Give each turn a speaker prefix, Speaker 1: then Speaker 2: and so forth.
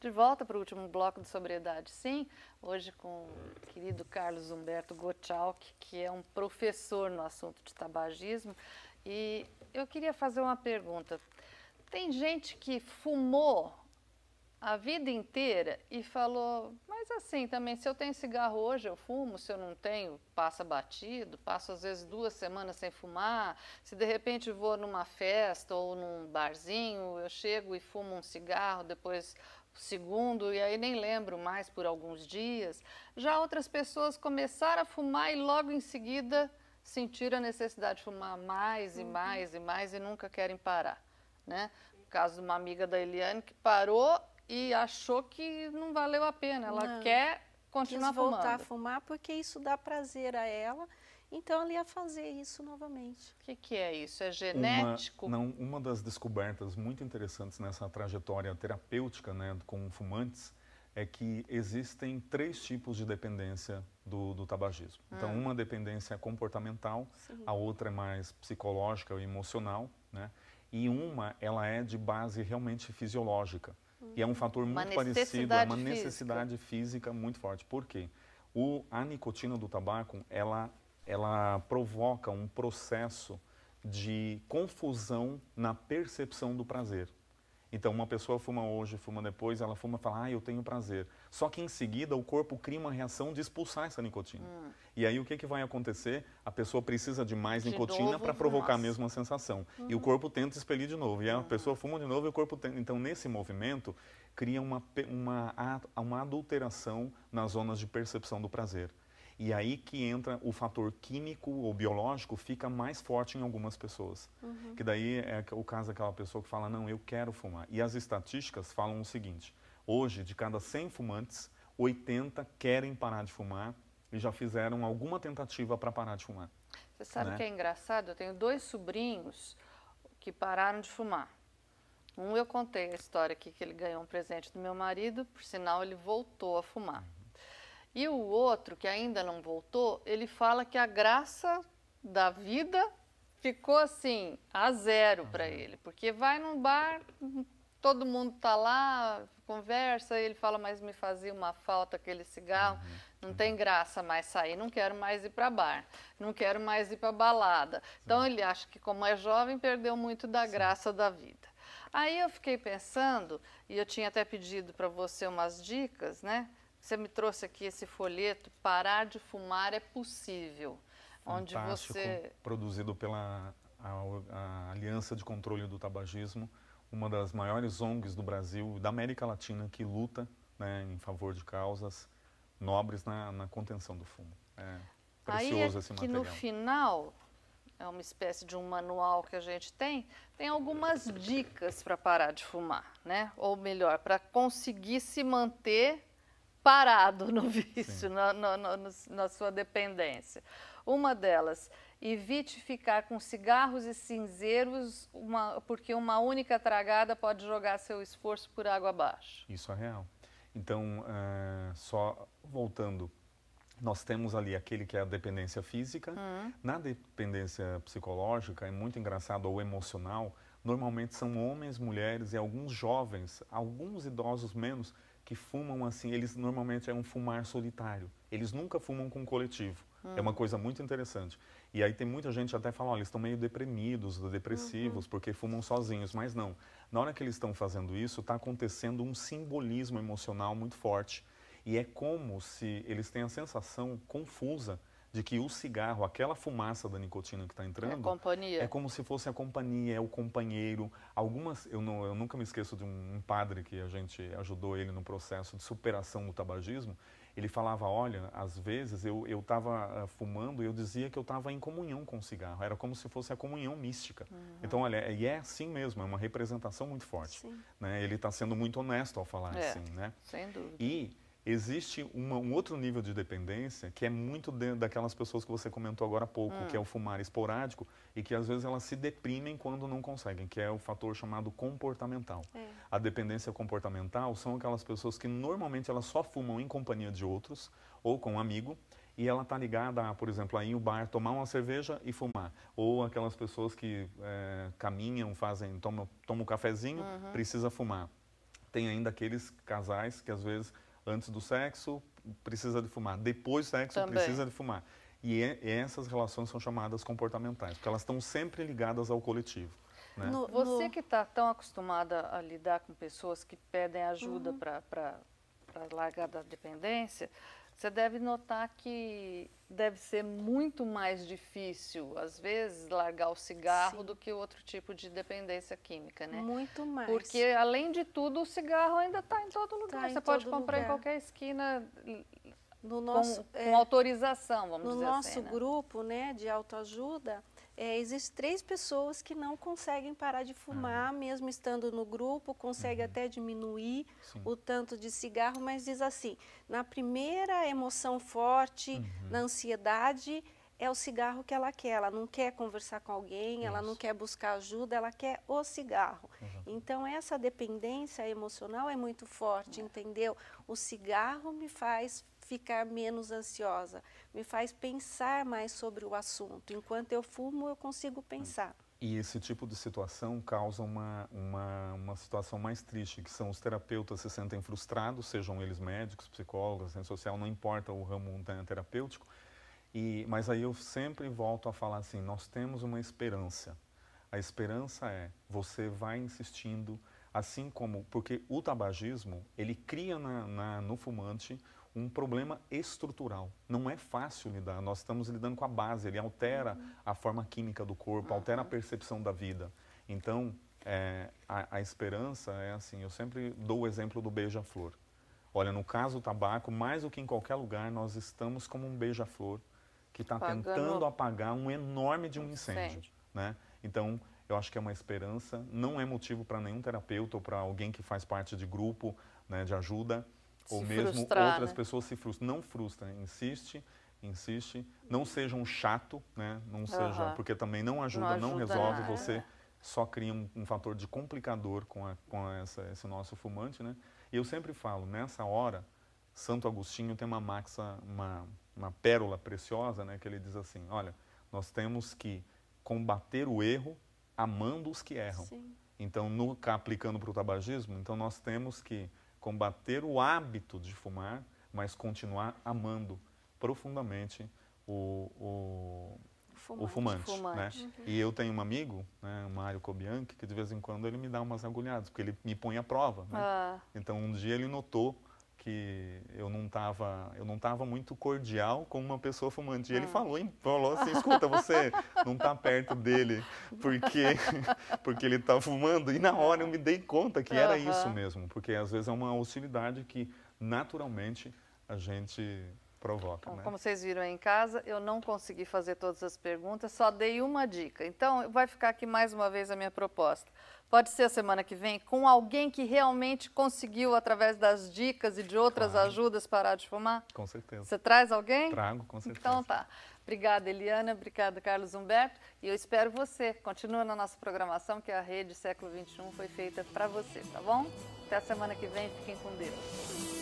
Speaker 1: De volta para o último bloco de sobriedade, sim. Hoje com o querido Carlos Humberto Gottschalk, que é um professor no assunto de tabagismo. E eu queria fazer uma pergunta. Tem gente que fumou a vida inteira e falou, mas assim também, se eu tenho cigarro hoje eu fumo, se eu não tenho, passa batido, passo às vezes 2 semanas sem fumar, se de repente vou numa festa ou num barzinho, eu chego e fumo um cigarro, depois o segundo, e aí nem lembro mais por alguns dias. Já outras pessoas começaram a fumar e logo em seguida sentiram a necessidade de fumar mais e mais e mais e nunca querem parar, né? O caso de uma amiga da Eliane que parou e achou que não valeu a pena, ela quer continuar fumando.
Speaker 2: Quis voltar a fumar porque isso dá prazer a ela, então ela ia fazer isso novamente.
Speaker 1: O que é isso? É genético?
Speaker 3: Uma das descobertas muito interessantes nessa trajetória terapêutica, né, com fumantes é que existem 3 tipos de dependência do tabagismo. Então, uma dependência comportamental, a outra é mais psicológica ou emocional, né? E ela é de base realmente fisiológica. E é um fator muito parecido, é uma necessidade física muito forte. Por quê? A nicotina do tabaco, ela provoca um processo de confusão na percepção do prazer. Então, uma pessoa fuma hoje, fuma depois, ela fuma e fala, eu tenho prazer. Só que em seguida o corpo cria uma reação de expulsar essa nicotina. E aí o que vai acontecer? A pessoa precisa de mais nicotina para provocar a mesma sensação. E o corpo tenta expelir de novo. E a pessoa fuma de novo e o corpo tenta. Então, nesse movimento, cria uma adulteração nas zonas de percepção do prazer. E aí que entra o fator químico ou biológico, fica mais forte em algumas pessoas. Que daí é o caso daquela pessoa que fala, não, eu quero fumar. E as estatísticas falam o seguinte, hoje, de cada 100 fumantes, 80 querem parar de fumar e já fizeram alguma tentativa para parar de fumar.
Speaker 1: Você sabe o que é engraçado? Eu tenho 2 sobrinhos que pararam de fumar. Um eu contei a história aqui, que ele ganhou um presente do meu marido, por sinal ele voltou a fumar. E o outro, que ainda não voltou, ele fala que a graça da vida ficou assim, a zero para ele. Porque vai num bar, todo mundo está lá, conversa, e ele fala, mas me fazia uma falta aquele cigarro, não tem graça mais sair, não quero mais ir para bar, não quero mais ir para balada. Então ele acha que como é jovem, perdeu muito da graça da vida. Aí eu fiquei pensando, e eu tinha até pedido para você umas dicas, né? Você me trouxe aqui esse folheto, Parar de Fumar é Possível.
Speaker 3: Fantástico, onde você... produzido pela a Aliança de Controle do Tabagismo, uma das maiores ONGs do Brasil, da América Latina, que luta, né, em favor de causas nobres na contenção do fumo. É precioso esse material.
Speaker 1: Aí no final, é uma espécie de um manual que a gente tem algumas dicas para parar de fumar, né? Ou melhor, para conseguir se manter parado no vício, na sua dependência. Uma delas, evite ficar com cigarros e cinzeiros, porque uma única tragada pode jogar seu esforço por água abaixo.
Speaker 3: Isso é real. Então, só voltando, nós temos ali aquele que é a dependência física. Na dependência psicológica, é muito engraçado, ou emocional, normalmente são homens, mulheres e alguns jovens, alguns idosos menos, que fumam assim, eles normalmente é um fumar solitário. Eles nunca fumam com coletivo. É uma coisa muito interessante. E aí tem muita gente até fala, olha, eles estão meio deprimidos, depressivos, porque fumam sozinhos. Mas não. Na hora que eles estão fazendo isso, está acontecendo um simbolismo emocional muito forte. E é como se eles têm a sensação confusa de que o cigarro, aquela fumaça da nicotina que está entrando, é como se fosse a companhia, é o companheiro. Eu nunca me esqueço de um padre que a gente ajudou ele no processo de superação do tabagismo. Ele falava, olha, às vezes eu estava fumando e eu dizia que eu estava em comunhão com o cigarro. Era como se fosse a comunhão mística. Então, olha, e é assim mesmo, é uma representação muito forte. Né? Ele está sendo muito honesto ao falar assim, né?
Speaker 1: Sem dúvida.
Speaker 3: E existe um outro nível de dependência que é muito daquelas pessoas que você comentou agora há pouco, que é o fumar esporádico e que às vezes elas se deprimem quando não conseguem, que é o fator chamado comportamental. A dependência comportamental são aquelas pessoas que normalmente elas só fumam em companhia de outros ou com um amigo e ela está ligada a, por exemplo, a ir no bar, tomar uma cerveja e fumar. Ou aquelas pessoas que caminham, tomam um cafezinho, precisa fumar. tem ainda aqueles casais que às vezes antes do sexo precisa de fumar, depois do sexo
Speaker 1: Também.
Speaker 3: precisa de fumar. E essas relações são chamadas comportamentais, porque elas estão sempre ligadas ao coletivo. Né?
Speaker 1: Você que está tão acostumada a lidar com pessoas que pedem ajuda para largar da dependência, você deve notar que deve ser muito mais difícil, às vezes, largar o cigarro do que outro tipo de dependência química, né?
Speaker 2: Muito mais.
Speaker 1: Porque, além de tudo, o cigarro ainda está em todo lugar. Você pode comprar em qualquer esquina com autorização, vamos dizer assim.
Speaker 2: No nosso grupo, né, de autoajuda, existem 3 pessoas que não conseguem parar de fumar, mesmo estando no grupo, consegue até diminuir o tanto de cigarro, mas diz assim, na primeira emoção forte, na ansiedade, é o cigarro que ela quer. Ela não quer conversar com alguém, ela não quer buscar ajuda, ela quer o cigarro. Então, essa dependência emocional é muito forte, entendeu? O cigarro me faz ficar menos ansiosa, me faz pensar mais sobre o assunto. Enquanto eu fumo, eu consigo pensar.
Speaker 3: E esse tipo de situação causa uma situação mais triste, que são os terapeutas se sentem frustrados, sejam eles médicos, psicólogos, assistente social, não importa o ramo terapêutico. Mas aí eu sempre volto a falar assim, nós temos uma esperança. A esperança é, você vai insistindo, assim como, porque o tabagismo, ele cria no fumante um problema estrutural. Não é fácil lidar, nós estamos lidando com a base, ele altera a forma química do corpo, altera a percepção da vida. Então, a esperança é assim, eu sempre dou o exemplo do beija-flor. Olha, no caso do tabaco, mais do que em qualquer lugar, nós estamos como um beija-flor que está tentando apagar um enorme de um incêndio. Né? Então, eu acho que é uma esperança, não é motivo para nenhum terapeuta ou para alguém que faz parte de grupo, né, de ajuda, ou mesmo outras pessoas se frustram. Não frustra, insiste, não seja um chato, né? Não seja, porque também não ajuda, não resolve, você só cria um fator de complicador com esse nosso fumante, né? E eu sempre falo, nessa hora, Santo Agostinho tem uma pérola preciosa, né? Que ele diz assim, olha, nós temos que combater o erro amando os que erram.
Speaker 2: Sim.
Speaker 3: Então, aplicando para o tabagismo, então nós temos que combater o hábito de fumar, mas continuar amando profundamente o fumante. Né? E eu tenho um amigo, né, o Mário Kobianchi, que de vez em quando ele me dá umas agulhadas, porque ele me põe à prova. Né? Então, um dia ele notou que eu não estava muito cordial com uma pessoa fumante. E ele falou assim, escuta, você não está perto dele porque ele está fumando. E na hora eu me dei conta que era isso mesmo, porque às vezes é uma hostilidade que naturalmente a gente provoca.
Speaker 1: Bom,
Speaker 3: né?
Speaker 1: como vocês viram aí em casa, eu não consegui fazer todas as perguntas, só dei uma dica. Então, vai ficar aqui mais uma vez a minha proposta. Pode ser a semana que vem, com alguém que realmente conseguiu, através das dicas e de outras ajudas, parar de fumar?
Speaker 3: Com certeza.
Speaker 1: Você traz alguém?
Speaker 3: Trago, com certeza.
Speaker 1: Então tá. Obrigada, Eliana. Obrigada, Carlos Humberto. E eu espero você. Continua na nossa programação, que a Rede Século XXI foi feita para você, tá bom? Até a semana que vem. Fiquem com Deus.